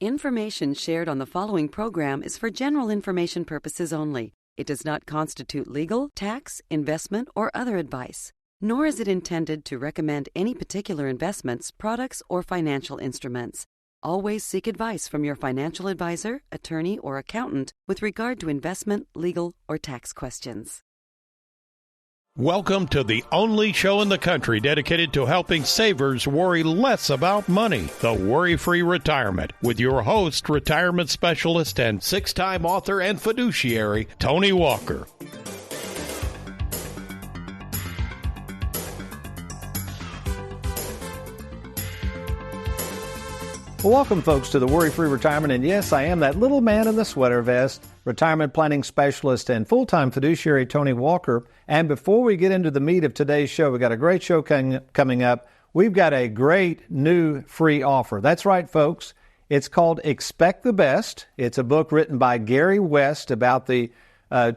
Information shared on the following program is for general information purposes only. It does not constitute legal, tax, investment, or other advice, nor is it intended to recommend any particular investments, products, or financial instruments. Always seek advice from your financial advisor, attorney, or accountant with regard to investment, legal, or tax questions. Welcome to the only show in the country dedicated to helping savers worry less about money, the Worry-Free Retirement, with your host, retirement specialist and six-time author and fiduciary, Tony Walker. Well, welcome, folks, to the Worry-Free Retirement. And yes, I am that little man in the sweater vest, retirement planning specialist and full-time fiduciary, Tony Walker. And before we get into the meat of today's show, we've got a great show coming up. We've got a great new free offer. That's right, folks. It's called Expect the Best. It's a book written by Gary West about the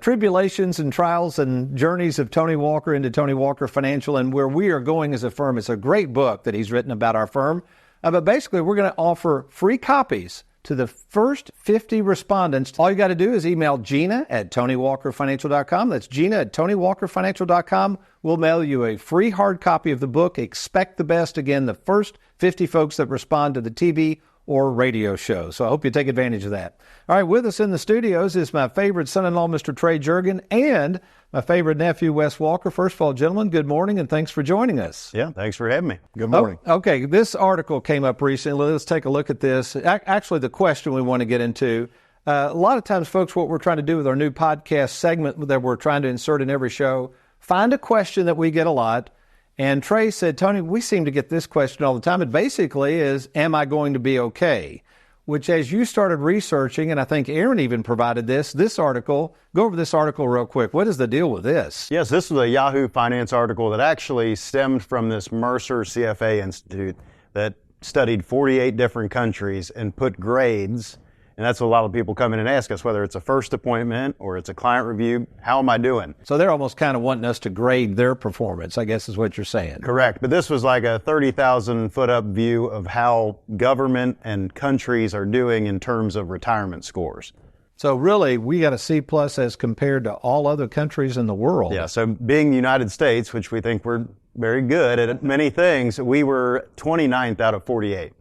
tribulations and trials and journeys of Tony Walker into Tony Walker Financial and where we are going as a firm. It's a great book that he's written about our firm. But basically, we're going to offer free copies to the first 50 respondents. All you got to do is email Gina at TonyWalkerFinancial.com. That's Gina at TonyWalkerFinancial.com. We'll mail you a free hard copy of the book, Expect the Best. Again, the first 50 folks that respond to the TV or radio show. So I hope you take advantage of that. All right, with us in the studios is my favorite son-in-law, Mr. Trey Jurgen, and my favorite nephew, Wes Walker. First of all, gentlemen, good morning, and thanks for joining us. Yeah, thanks for having me. Good morning. Okay, this article came up recently. Let's take a look at this. Actually, the question we want to get into, a lot of times, folks, what we're trying to do with our new podcast segment that we're trying to insert in every show, find a question that we get a lot. And Trey said, Tony, we seem to get this question all the time. It basically is, am I going to be okay? Which, as you started researching, and I think Aaron even provided this article, go over this article real quick. What is the deal with this? Yes, this was a Yahoo Finance article that actually stemmed from this Mercer CFA Institute that studied 48 different countries and put grades. And that's what a lot of people come in and ask us, whether it's a first appointment or it's a client review, how am I doing? So they're almost kind of wanting us to grade their performance, I guess is what you're saying. Correct. But this was like a 30,000 foot up view of how government and countries are doing in terms of retirement scores. So really, we got a C+ as compared to all other countries in the world. Yeah, so being the United States, which we think we're very good at many things, we were 29th out of 48.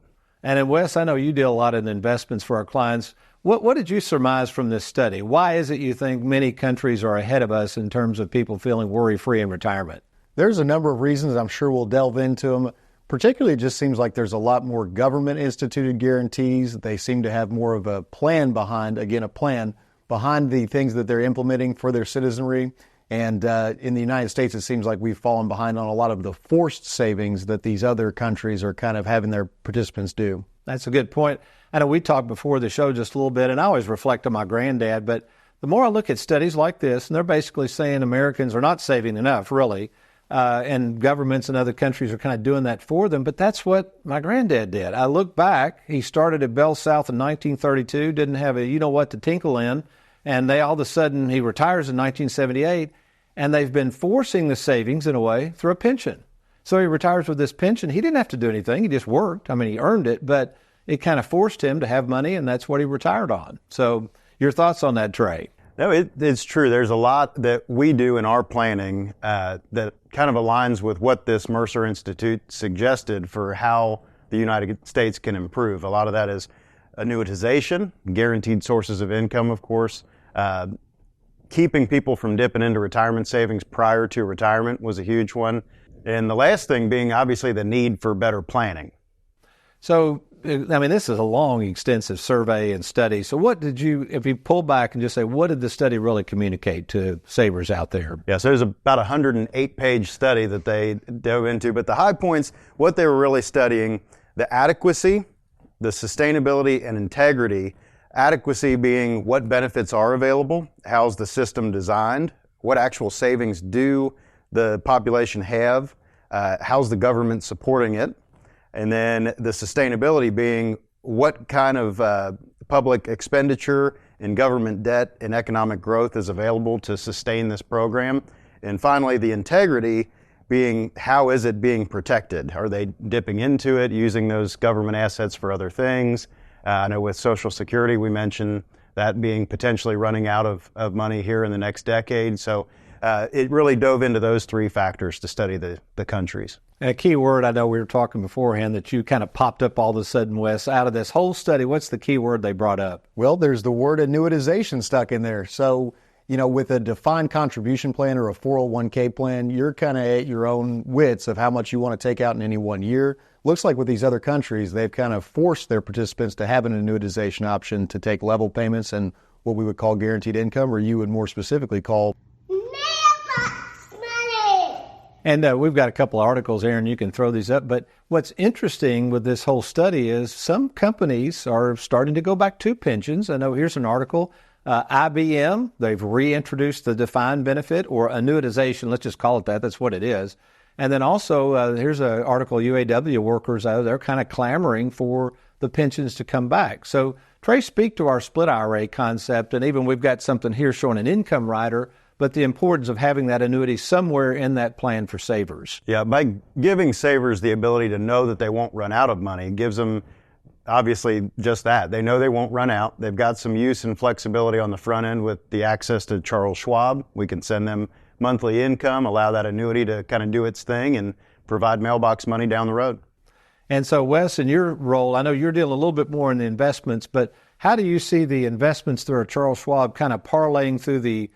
And Wes, I know you deal a lot in investments for our clients. What did you surmise from this study? Why is it you think many countries are ahead of us in terms of people feeling worry-free in retirement? There's a number of reasons. I'm sure we'll delve into them. Particularly, it just seems like there's a lot more government-instituted guarantees. They seem to have more of a plan behind the things that they're implementing for their citizenry. And in the United States, it seems like we've fallen behind on a lot of the forced savings that these other countries are kind of having their participants do. That's a good point. I know we talked before the show just a little bit, and I always reflect on my granddad, but the more I look at studies like this, and they're basically saying Americans are not saving enough, really, and governments and other countries are kind of doing that for them, but that's what my granddad did. I look back, he started at Bell South in 1932, didn't have a you-know-what to tinkle in, and all of a sudden he retires in 1978, and they've been forcing the savings in a way through a pension. So he retires with this pension. He didn't have to do anything. He just worked. I mean, he earned it, but it kind of forced him to have money, and that's what he retired on. So your thoughts on that, Trey? No, it's true. There's a lot that we do in our planning that kind of aligns with what this Mercer Institute suggested for how the United States can improve. A lot of that is annuitization, guaranteed sources of income, of course. Keeping people from dipping into retirement savings prior to retirement was a huge one. And the last thing being obviously the need for better planning. So, I mean, this is a long, extensive survey and study. So what did you, if you pull back and just say, what did the study really communicate to savers out there? Yeah, so it was about a 108-page study that they dove into. But the high points, what they were really studying, the adequacy, the sustainability, and integrity. Adequacy being what benefits are available, how's the system designed, what actual savings do the population have, how's the government supporting it, and then the sustainability being what kind of public expenditure and government debt and economic growth is available to sustain this program, and finally the integrity being how is it being protected? Are they dipping into it, using those government assets for other things? I know with Social Security, we mentioned that being potentially running out of money here in the next decade. So it really dove into those three factors to study the countries. And a key word, I know we were talking beforehand that you kind of popped up all of a sudden, Wes, out of this whole study. What's the key word they brought up? Well, there's the word annuitization stuck in there. So, with a defined contribution plan or a 401k plan, you're kind of at your own wits of how much you want to take out in any one year. Looks like with these other countries, they've kind of forced their participants to have an annuitization option to take level payments and what we would call guaranteed income, or you would more specifically call And we've got a couple of articles, Aaron, you can throw these up. But what's interesting with this whole study is some companies are starting to go back to pensions. I know here's an article. IBM, they've reintroduced the defined benefit or annuitization. Let's just call it that. That's what it is. And then also, here's an article, UAW workers, they're kind of clamoring for the pensions to come back. So, Trey, speak to our split IRA concept. And even we've got something here showing an income rider, but the importance of having that annuity somewhere in that plan for savers. Yeah, by giving savers the ability to know that they won't run out of money gives them obviously just that. They know they won't run out. They've got some use and flexibility on the front end with the access to Charles Schwab. We can send them monthly income, allow that annuity to kind of do its thing and provide mailbox money down the road. And so, Wes, in your role, I know you're dealing a little bit more in the investments, but how do you see the investments through Charles Schwab kind of parlaying through the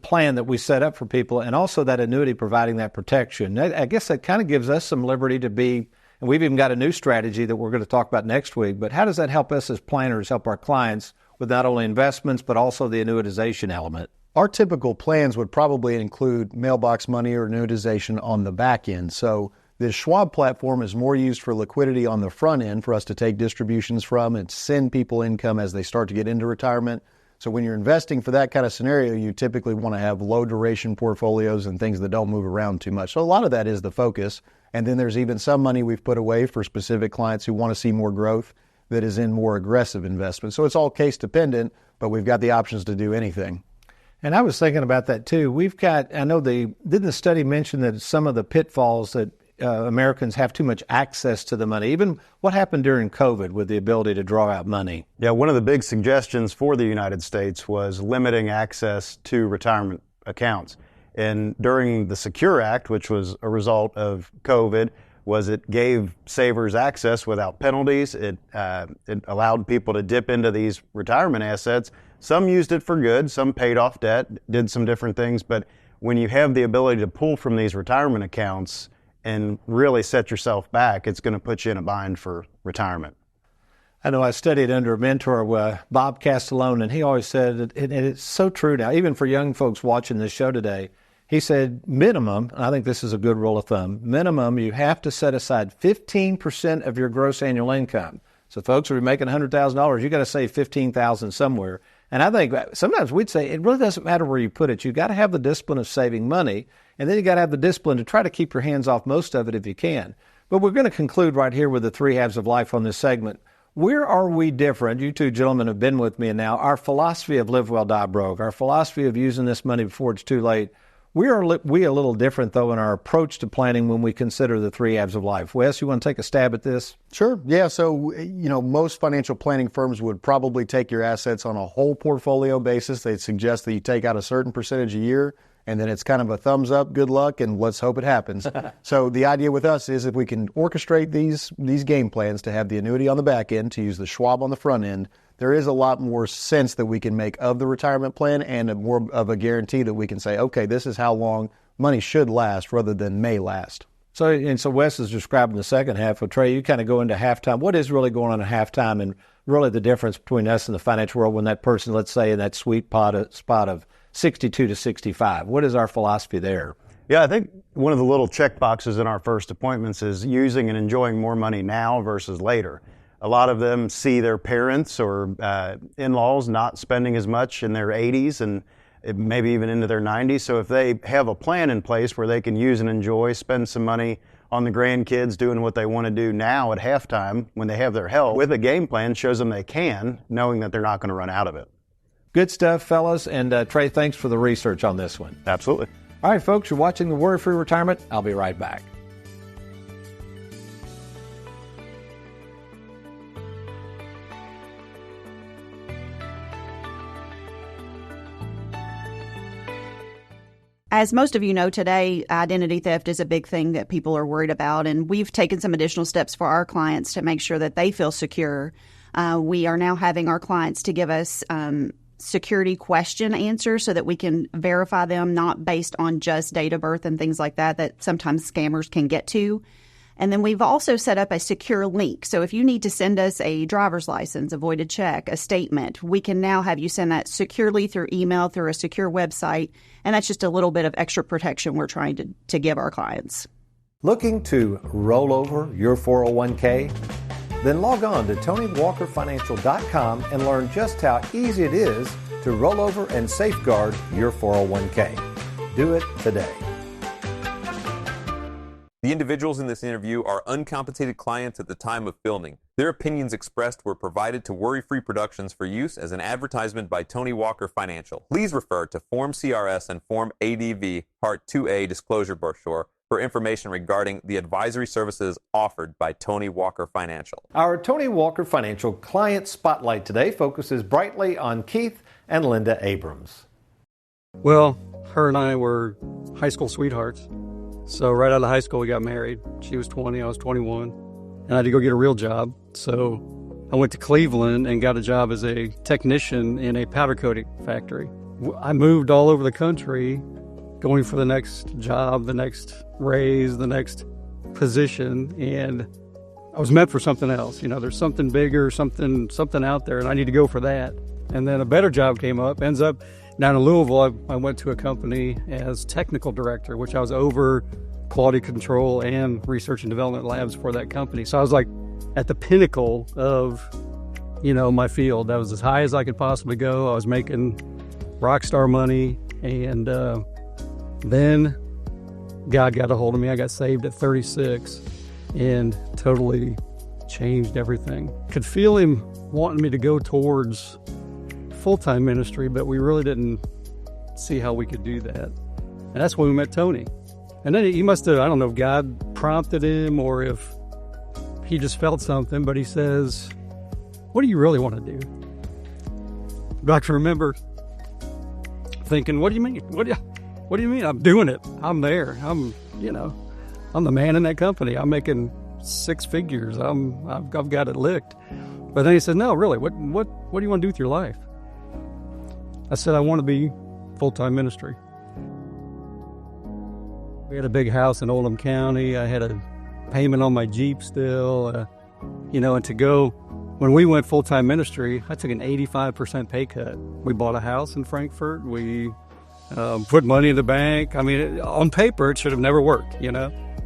plan that we set up for people, and also that annuity providing that protection? I guess that kind of gives us some liberty to be, and we've even got a new strategy that we're going to talk about next week, but how does that help us as planners, help our clients with not only investments, but also the annuitization element? Our typical plans would probably include mailbox money or annuitization on the back end. So this Schwab platform is more used for liquidity on the front end for us to take distributions from and send people income as they start to get into retirement. So when you're investing for that kind of scenario, you typically want to have low duration portfolios and things that don't move around too much. So a lot of that is the focus. And then there's even some money we've put away for specific clients who want to see more growth that is in more aggressive investments. So it's all case dependent, but we've got the options to do anything. And I was thinking about that too. We've got, I know didn't the study mention that some of the pitfalls that Americans have too much access to the money? Even what happened during COVID with the ability to draw out money? Yeah, one of the big suggestions for the United States was limiting access to retirement accounts. And during the Secure Act, which was a result of COVID, it gave savers access without penalties. It allowed people to dip into these retirement assets. Some used it for good, some paid off debt, did some different things. But when you have the ability to pull from these retirement accounts and really set yourself back, it's going to put you in a bind for retirement. I know I studied under a mentor, Bob Castellone, and he always said, and it's so true now, even for young folks watching this show today, he said minimum, and I think this is a good rule of thumb, minimum you have to set aside 15% of your gross annual income. So folks, if you're making $100,000, you got to save $15,000 somewhere. And I think sometimes we'd say it really doesn't matter where you put it. You got to have the discipline of saving money, and then you got to have the discipline to try to keep your hands off most of it if you can. But we're going to conclude right here with the three halves of life on this segment. Where are we different? You two gentlemen have been with me, and now our philosophy of live well, die broke, our philosophy of using this money before it's too late. We a little different, though, in our approach to planning when we consider the three halves of life. Wes, you want to take a stab at this? Sure. Yeah. So, most financial planning firms would probably take your assets on a whole portfolio basis. They'd suggest that you take out a certain percentage a year, and then it's kind of a thumbs up, good luck, and let's hope it happens. So the idea with us is if we can orchestrate these game plans to have the annuity on the back end, to use the Schwab on the front end, there is a lot more sense that we can make of the retirement plan and more of a guarantee that we can say, okay, this is how long money should last rather than may last. So Wes is describing the second half. Well, Trey, you kind of go into halftime. What is really going on at halftime, and really the difference between us and the financial world when that person, let's say, in that sweet spot of 62 to 65? What is our philosophy there? Yeah, I think one of the little check boxes in our first appointments is using and enjoying more money now versus later. A lot of them see their parents or in-laws not spending as much in their 80s and maybe even into their 90s. So if they have a plan in place where they can use and enjoy, spend some money on the grandkids doing what they want to do now at halftime when they have their health, with a game plan shows them they can, knowing that they're not going to run out of it. Good stuff, fellas. And Trey, thanks for the research on this one. Absolutely. All right, folks, you're watching the Worry-Free Retirement. I'll be right back. As most of you know today, identity theft is a big thing that people are worried about, and we've taken some additional steps for our clients to make sure that they feel secure. We are now having our clients to give us security question answers so that we can verify them, not based on just date of birth and things like that sometimes scammers can get to. And then we've also set up a secure link. So if you need to send us a driver's license, a voided check, a statement, we can now have you send that securely through email, through a secure website. And that's just a little bit of extra protection we're trying to give our clients. Looking to roll over your 401k? Then log on to TonyWalkerFinancial.com and learn just how easy it is to roll over and safeguard your 401k. Do it today. The individuals in this interview are uncompensated clients at the time of filming. Their opinions expressed were provided to Worry Free Productions for use as an advertisement by Tony Walker Financial. Please refer to Form CRS and Form ADV Part 2A Disclosure Brochure for information regarding the advisory services offered by Tony Walker Financial. Our Tony Walker Financial Client Spotlight today focuses brightly on Keith and Linda Abrams. Well, her and I were high school sweethearts. So right out of high school, we got married. She was 20, I was 21, and I had to go get a real job. So I went to Cleveland and got a job as a technician in a powder coating factory. I moved all over the country, going for the next job, the next raise, the next position, and I was meant for something else. You know, there's something bigger, something out there, and I need to go for that. And then a better job came up. Ends up down in Louisville, I went to a company as technical director, which I was over quality control and research and development labs for that company. So I was like at the pinnacle of, my field. That was as high as I could possibly go. I was making rock star money. And then God got a hold of me. I got saved at 36 and totally changed everything. Could feel him wanting me to go towards full-time ministry, but we really didn't see how we could do that. And that's when we met Tony. And then he must have, I don't know if God prompted him or if he just felt something, but he says, "What do you really want to do?" I can remember thinking, what do you mean? What do you mean? I'm doing it. I'm there. I'm the man in that company. I'm making six figures. I've got it licked. But then he said, "No, really, what do you want to do with your life?" I said, "I want to be full-time ministry." We had a big house in Oldham County. I had a payment on my Jeep still, and to go, when we went full-time ministry, I took an 85% pay cut. We bought a house in Frankfurt. We put money in the bank. I mean, on paper, it should have never worked,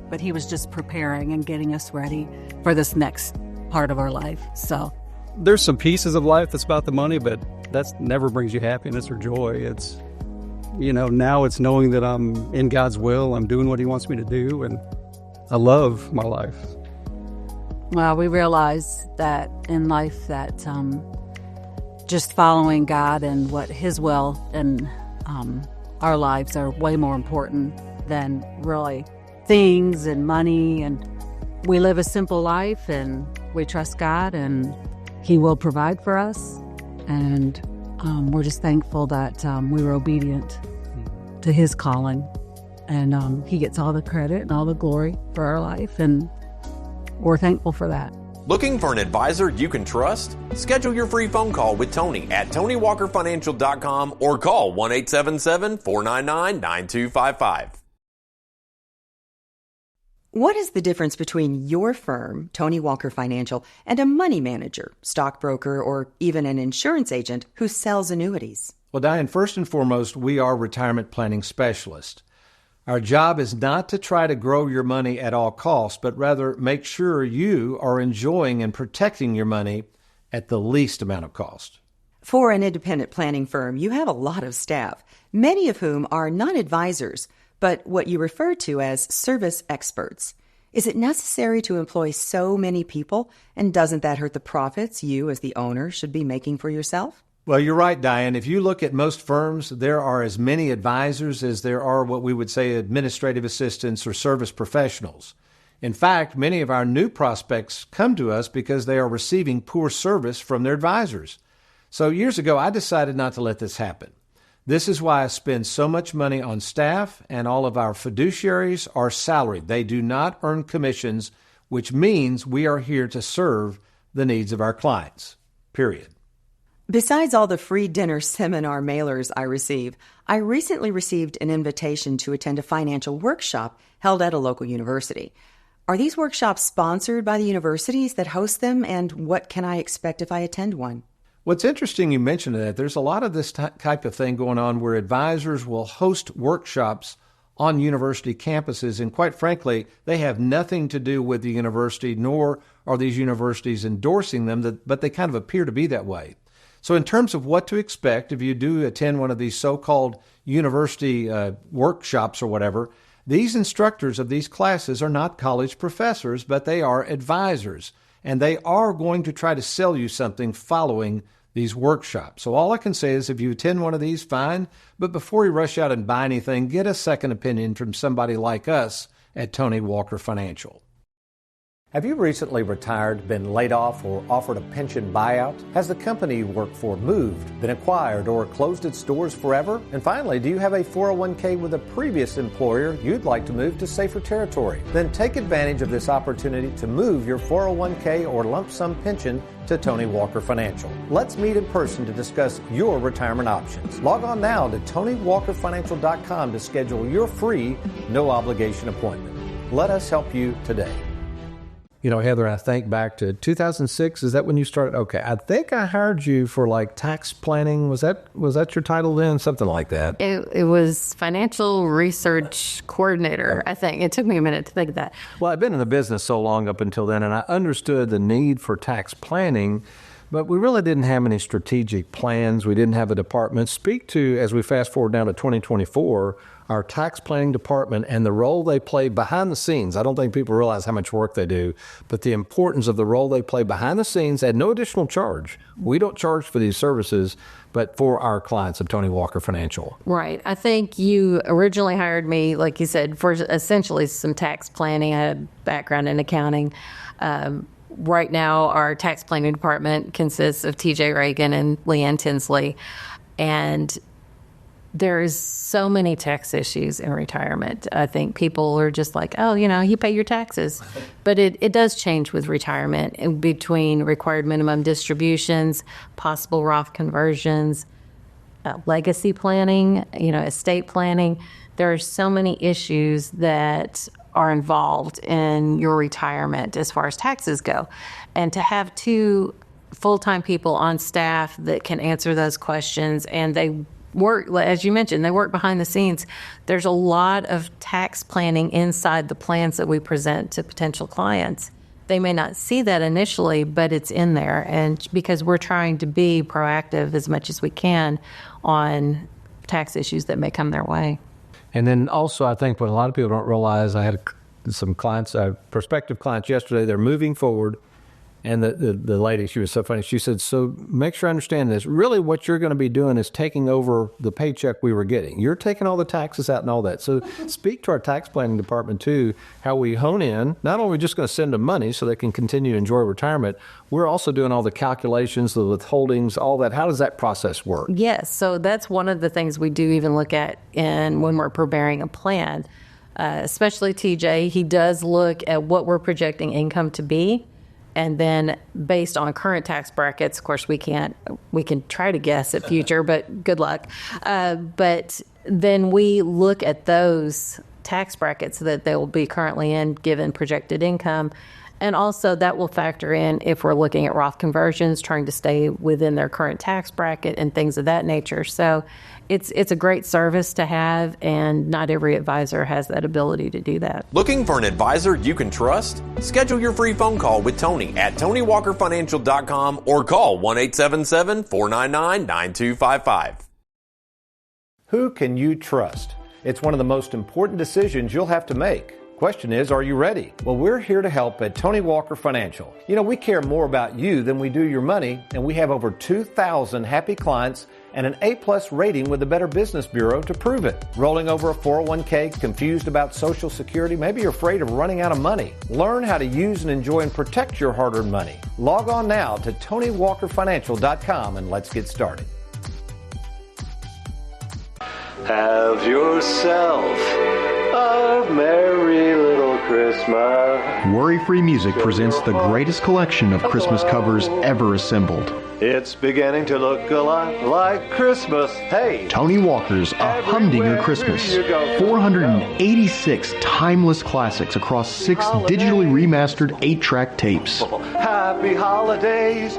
But he was just preparing and getting us ready for this next part of our life, so. There's some pieces of life that's about the money, but that never brings you happiness or joy. It's, now it's knowing that I'm in God's will, I'm doing what he wants me to do, and I love my life. Well, we realize that in life that just following God and what his will and our lives are way more important than really things and money. And we live a simple life and we trust God and he will provide for us. And we're just thankful that we were obedient to his calling. And he gets all the credit and all the glory for our life. And we're thankful for that. Looking for an advisor you can trust? Schedule your free phone call with Tony at TonyWalkerFinancial.com or call 1-877-499-9255. What is the difference between your firm, Tony Walker Financial, and a money manager, stockbroker, or even an insurance agent who sells annuities? Well, Diane, first and foremost, we are retirement planning specialists. Our job is not to try to grow your money at all costs, but rather make sure you are enjoying and protecting your money at the least amount of cost. For an independent planning firm, you have a lot of staff, many of whom are not advisors, but what you refer to as service experts. Is it necessary to employ so many people, and doesn't that hurt the profits you as the owner should be making for yourself? Well, you're right, Diane. If you look at most firms, there are as many advisors as there are what we would say administrative assistants or service professionals. In fact, many of our new prospects come to us because they are receiving poor service from their advisors. So years ago, I decided not to let this happen. This is why I spend so much money on staff, and all of our fiduciaries are salaried. They do not earn commissions, which means we are here to serve the needs of our clients, period. Besides all the free dinner seminar mailers I receive, I recently received an invitation to attend a financial workshop held at a local university. Are these workshops sponsored by the universities that host them, and what can I expect if I attend one? What's interesting you mentioned that there's a lot of this type of thing going on where advisors will host workshops on university campuses, and quite frankly, they have nothing to do with the university, nor are these universities endorsing them, but they kind of appear to be that way. So in terms of what to expect, if you do attend one of these so-called university workshops or whatever, these instructors of these classes are not college professors, but they are advisors, and they are going to try to sell you something following these workshops. So all I can say is if you attend one of these, fine, but before you rush out and buy anything, get a second opinion from somebody like us at Tony Walker Financial. Have you recently retired, been laid off, or offered a pension buyout? Has the company you work for moved, been acquired, or closed its doors forever? And finally, do you have a 401k with a previous employer you'd like to move to safer territory? Then take advantage of this opportunity to move your 401k or lump sum pension to Tony Walker Financial. Let's meet in person to discuss your retirement options. Log on now to TonyWalkerFinancial.com to schedule your free, no-obligation appointment. Let us help you today. You know, Heather, I think back to 2006. Is that when you started? Okay, I think I hired you for like tax planning. Was that your title then? Something like that. It was financial research coordinator, I think. It took me a minute to think of that. Well, I've been in the business so long up until then, and I understood the need for tax planning, but we really didn't have any strategic plans. We didn't have a department. Speak to, as we fast forward now to 2024, our tax planning department and the role they play behind the scenes. I don't think people realize how much work they do, but the importance of the role they play behind the scenes at no additional charge. We don't charge for these services, but for our clients of Tony Walker Financial. Right. I think you originally hired me, like you said, for essentially some tax planning. I had a background in accounting. Right now, our tax planning department consists of TJ Reagan and Leanne Tinsley, and there's so many tax issues in retirement. I think people are just like, oh, you pay your taxes. But it does change with retirement in between required minimum distributions, possible Roth conversions, legacy planning, estate planning. There are so many issues that are involved in your retirement as far as taxes go. And to have two full-time people on staff that can answer those questions, and they work, as you mentioned, they work behind the scenes. There's a lot of tax planning inside the plans that we present to potential clients. They may not see that initially, but it's in there. And because we're trying to be proactive as much as we can on tax issues that may come their way. And then also, I think what a lot of people don't realize, I had some clients, prospective clients yesterday, they're moving forward. And the lady, she was so funny. She said, so make sure I understand this. Really what you're going to be doing is taking over the paycheck we were getting. You're taking all the taxes out and all that. So speak to our tax planning department, too, how we hone in. Not only are we just going to send them money so they can continue to enjoy retirement, we're also doing all the calculations, the withholdings, all that. How does that process work? Yes. So that's one of the things we do even look at when we're preparing a plan. Especially TJ, he does look at what we're projecting income to be. And then based on current tax brackets, of course, we can try to guess at future, but good luck. But then we look at those tax brackets that they will be currently in given projected income. And also that will factor in if we're looking at Roth conversions, trying to stay within their current tax bracket and things of that nature. So it's a great service to have, and not every advisor has that ability to do that. Looking for an advisor you can trust? Schedule your free phone call with Tony at TonyWalkerFinancial.com or call 1-877-499-9255. Who can you trust? It's one of the most important decisions you'll have to make. Question is, are you ready? Well, we're here to help at Tony Walker Financial. We care more about you than we do your money, and we have over 2,000 happy clients and an A-plus rating with the Better Business Bureau to prove it. Rolling over a 401k, confused about Social Security, maybe you're afraid of running out of money. Learn how to use and enjoy and protect your hard-earned money. Log on now to TonyWalkerFinancial.com and let's get started. Have yourself a merry little Christmas. Worry-Free Music presents the greatest collection of Christmas covers ever assembled. It's beginning to look a lot like Christmas. Hey! Tony Walker's A Humdinger Christmas. 486 timeless classics across 6 digitally remastered 8-track tapes. Happy holidays!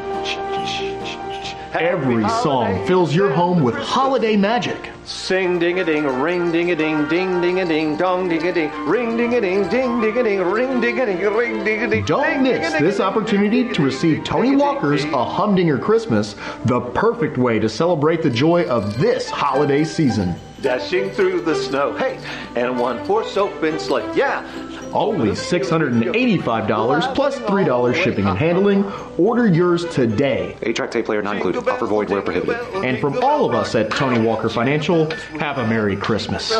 Every song fills your home with holiday magic. Sing ding-a-ding, ring ding-a-ding, ding ding-a-ding, dong ding-a-ding, ring ding-a-ding, ding ding-a-ding, ring ding-a-ding, ring ding-a-ding. Don't miss this opportunity to receive Tony Walker's A Humdinger Christmas, the perfect way to celebrate the joy of this holiday season. Dashing through the snow, hey, and one horse open sleigh, yeah. Only $685 plus $3 shipping and handling. Order yours today. 8-track tape player not included. Offer void where prohibited. And from all of us at Tony Walker Financial, have a Merry Christmas.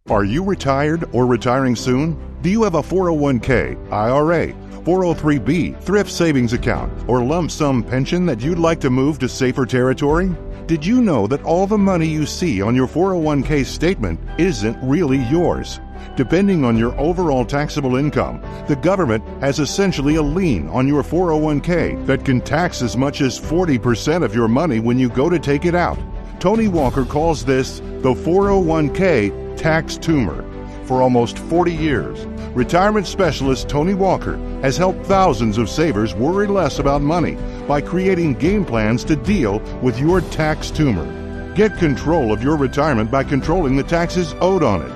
Are you retired or retiring soon? Do you have a 401k, IRA, 403b, thrift savings account, or lump sum pension that you'd like to move to safer territory? Did you know that all the money you see on your 401k statement isn't really yours? Depending on your overall taxable income, the government has essentially a lien on your 401k that can tax as much as 40% of your money when you go to take it out. Tony Walker calls this the 401k tax tumor. For almost 40 years, retirement specialist Tony Walker has helped thousands of savers worry less about money by creating game plans to deal with your tax tumor. Get control of your retirement by controlling the taxes owed on it.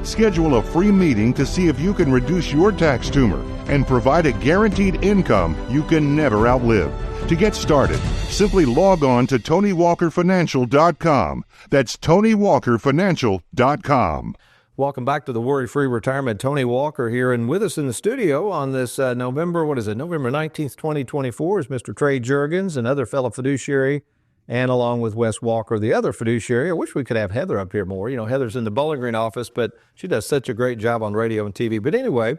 Schedule a free meeting to see if you can reduce your tax tumor and provide a guaranteed income you can never outlive. To get started, simply log on to TonyWalkerFinancial.com. That's TonyWalkerFinancial.com. Welcome back to the Worry-Free Retirement. Tony Walker here, and with us in the studio on this November 19th, 2024 is Mr. Trey Juergens, another fellow fiduciary, and along with Wes Walker, the other fiduciary. I wish we could have Heather up here more. You know, Heather's in the Bowling Green office, but she does such a great job on radio and TV. But anyway,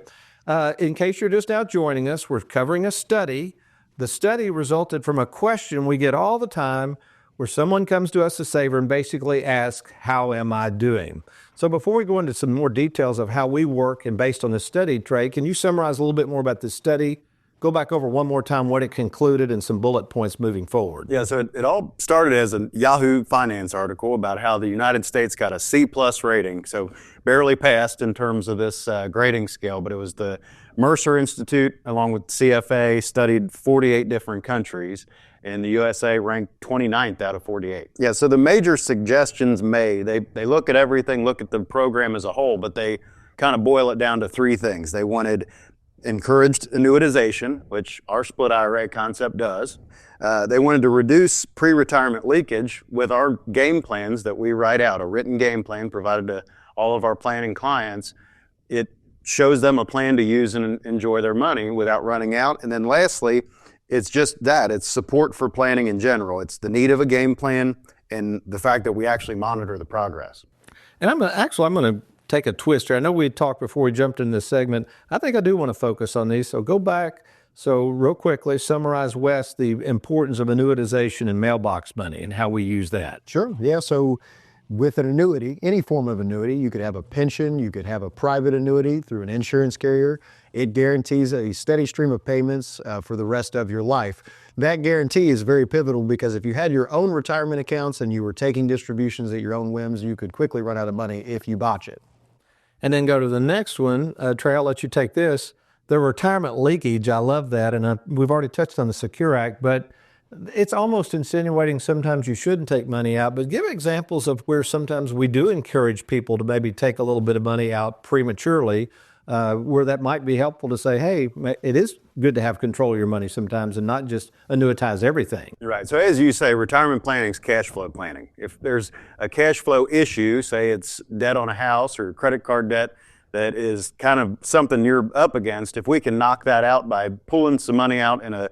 in case you're just now joining us, we're covering a study. The study resulted from a question we get all the time where someone comes to us, a saver, and basically asks, how am I doing? So before we go into some more details of how we work and based on this study, Trey, can you summarize a little bit more about this study? Go back over one more time what it concluded and some bullet points moving forward. Yeah, so it all started as a Yahoo Finance article about how the United States got a C+ rating, so barely passed in terms of this grading scale, but it was the Mercer Institute along with CFA studied 48 different countries, and the USA ranked 29th out of 48. Yeah, so the major suggestions made, they look at everything, look at the program as a whole, but they kind of boil it down to 3 things. They wanted encouraged annuitization, which our split IRA concept does. They wanted to reduce pre-retirement leakage with our game plans that we write out, a written game plan provided to all of our planning clients. It shows them a plan to use and enjoy their money without running out. And then lastly, it's just that. It's support for planning in general. It's the need of a game plan and the fact that we actually monitor the progress. And I'm going to take a twist here. I know we had talked before we jumped in this segment. I think I do want to focus on these. So go back. So real quickly, summarize, Wes, the importance of annuitization and mailbox money and how we use that. Sure. Yeah. So with an annuity, any form of annuity, you could have a pension, you could have a private annuity through an insurance carrier. It guarantees a steady stream of payments for the rest of your life. That guarantee is very pivotal because if you had your own retirement accounts and you were taking distributions at your own whims, you could quickly run out of money if you botch it. And then go to the next one. Trey, I'll let you take this. The retirement leakage, I love that. And we've already touched on the Secure Act, but it's almost insinuating sometimes you shouldn't take money out. But give examples of where sometimes we do encourage people to maybe take a little bit of money out prematurely, where that might be helpful to say, hey, it is good to have control of your money sometimes and not just annuitize everything. Right. So as you say, retirement planning is cash flow planning. If there's a cash flow issue, say it's debt on a house or credit card debt that is kind of something you're up against, if we can knock that out by pulling some money out in a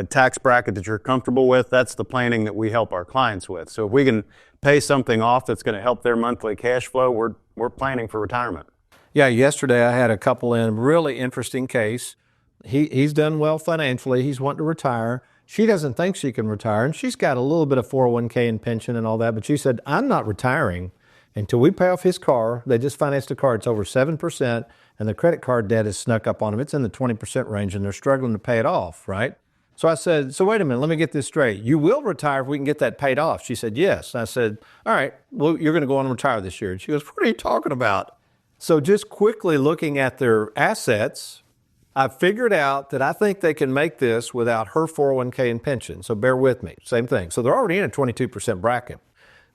tax bracket that you're comfortable with, that's the planning that we help our clients with. So if we can pay something off that's going to help their monthly cash flow, we're planning for retirement. Yeah, yesterday I had a couple in, really interesting case. He's done well financially. He's wanting to retire. She doesn't think she can retire, and she's got a little bit of 401k and pension and all that, but she said, I'm not retiring until we pay off his car. They just financed a car. It's over 7%, and the credit card debt is snuck up on them. It's in the 20% range, and they're struggling to pay it off, right? So I said, so wait a minute, let me get this straight. You will retire if we can get that paid off. She said, yes. And I said, all right, well, you're going to go on and retire this year. And she goes, what are you talking about? So just quickly looking at their assets, I figured out that I think they can make this without her 401k and pension. So bear with me. Same thing. So they're already in a 22% bracket.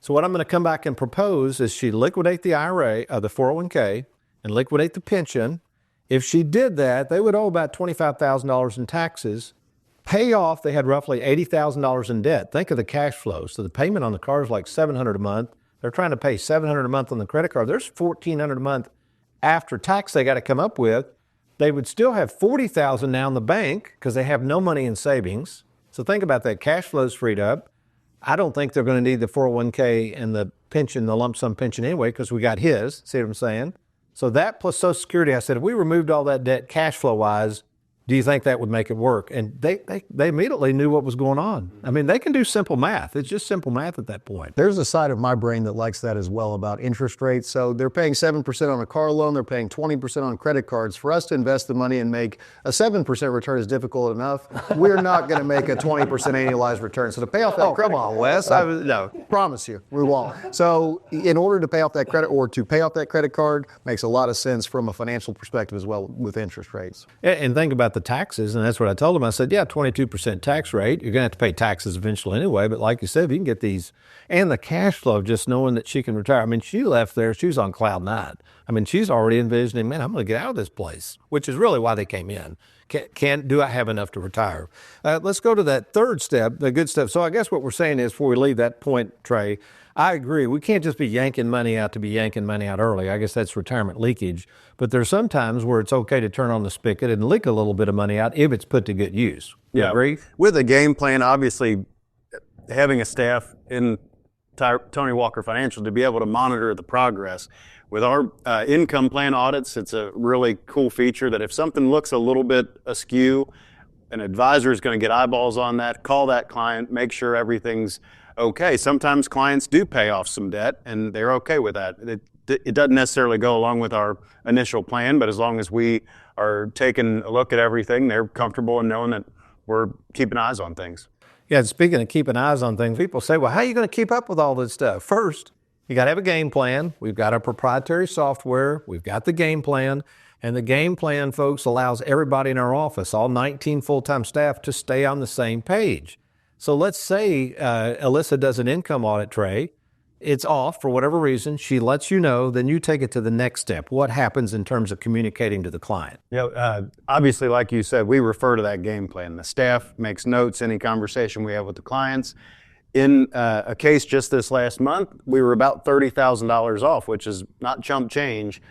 So what I'm going to come back and propose is she liquidate the IRA, the 401k, and liquidate the pension. If she did that, they would owe about $25,000 in taxes. Pay off, they had roughly $80,000 in debt. Think of the cash flow. So the payment on the car is like $700 a month. They're trying to pay $700 a month on the credit card. There's $1,400 a month after tax they got to come up with. They would still have $40,000 now in the bank because they have no money in savings. So think about that. Cash flow's freed up. I don't think they're going to need the 401k and the pension, the lump sum pension anyway, because we got his. See what I'm saying? So that plus Social Security, I said, if we removed all that debt cash flow wise, do you think that would make it work? And they immediately knew what was going on. I mean, they can do simple math. It's just simple math at that point. There's a side of my brain that likes that as well about interest rates. So they're paying 7% on a car loan. They're paying 20% on credit cards. For us to invest the money and make a 7% return is difficult enough. We're not going to make a 20% annualized return. So to pay off that credit, come on, Wes. No, promise you, we won't. So in order to pay off that credit or to pay off that credit card makes a lot of sense from a financial perspective as well with interest rates. And think about the taxes, and that's what I told them. I said, yeah, 22% tax rate. You're going to have to pay taxes eventually anyway, but like you said, if you can get these, and the cash flow, just knowing that she can retire. I mean, she left there, she was on cloud nine. I mean, she's already envisioning, man, I'm going to get out of this place, which is really why they came in. Do I have enough to retire? Let's go to that third step, the good step. So I guess what we're saying is, before we leave that point, Trey, I agree. We can't just be yanking money out to be yanking money out early. I guess that's retirement leakage. But there's some times where it's okay to turn on the spigot and leak a little bit of money out if it's put to good use. You agree? With a game plan, obviously, having a staff in Tony Walker Financial to be able to monitor the progress. With our income plan audits, it's a really cool feature that if something looks a little bit askew, an advisor is going to get eyeballs on that, call that client, make sure everything's okay. Sometimes clients do pay off some debt, and they're okay with that. It doesn't necessarily go along with our initial plan, but as long as we are taking a look at everything, they're comfortable in knowing that we're keeping eyes on things. Yeah, speaking of keeping eyes on things, people say, well, how are you going to keep up with all this stuff? First, you got to have a game plan. We've got our proprietary software. We've got the game plan. And the game plan, folks, allows everybody in our office, all 19 full-time staff, to stay on the same page. So let's say Alyssa does an income audit, Trey. It's off for whatever reason. She lets you know. Then you take it to the next step. What happens in terms of communicating to the client? Obviously, like you said, we refer to that game plan. The staff makes notes, any conversation we have with the clients. In a case just this last month, we were about $30,000 off, which is not chump change.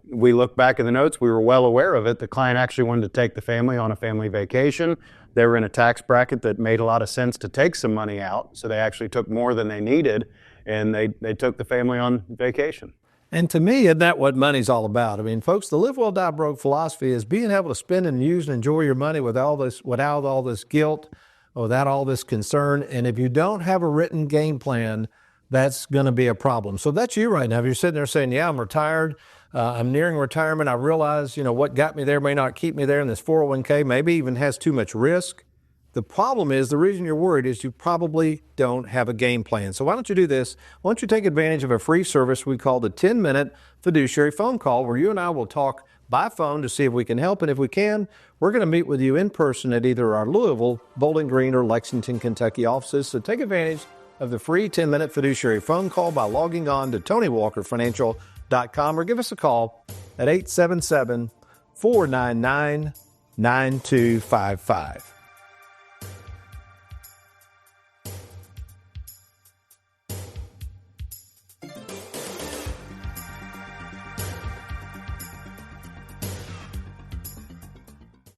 We look back at the notes. We were well aware of it. The client actually wanted to take the family on a family vacation. They were in a tax bracket that made a lot of sense to take some money out, so they actually took more than they needed, and they took the family on vacation. And to me, isn't that what money's all about? I mean, folks, the live well, die broke philosophy is being able to spend and use and enjoy your money without all this guilt, without all this concern. And if you don't have a written game plan, that's going to be a problem. So that's you right now. If you're sitting there saying, yeah, I'm retired, I'm nearing retirement, I realize, what got me there may not keep me there, and this 401k maybe even has too much risk. The problem is, the reason you're worried is you probably don't have a game plan. So why don't you do this? Why don't you take advantage of a free service we call the 10-minute fiduciary phone call, where you and I will talk by phone to see if we can help. And if we can, we're going to meet with you in person at either our Louisville, Bowling Green, or Lexington, Kentucky offices. So take advantage of the free 10-minute fiduciary phone call by logging on to TonyWalkerFinancial.com or give us a call at 877-499-9255.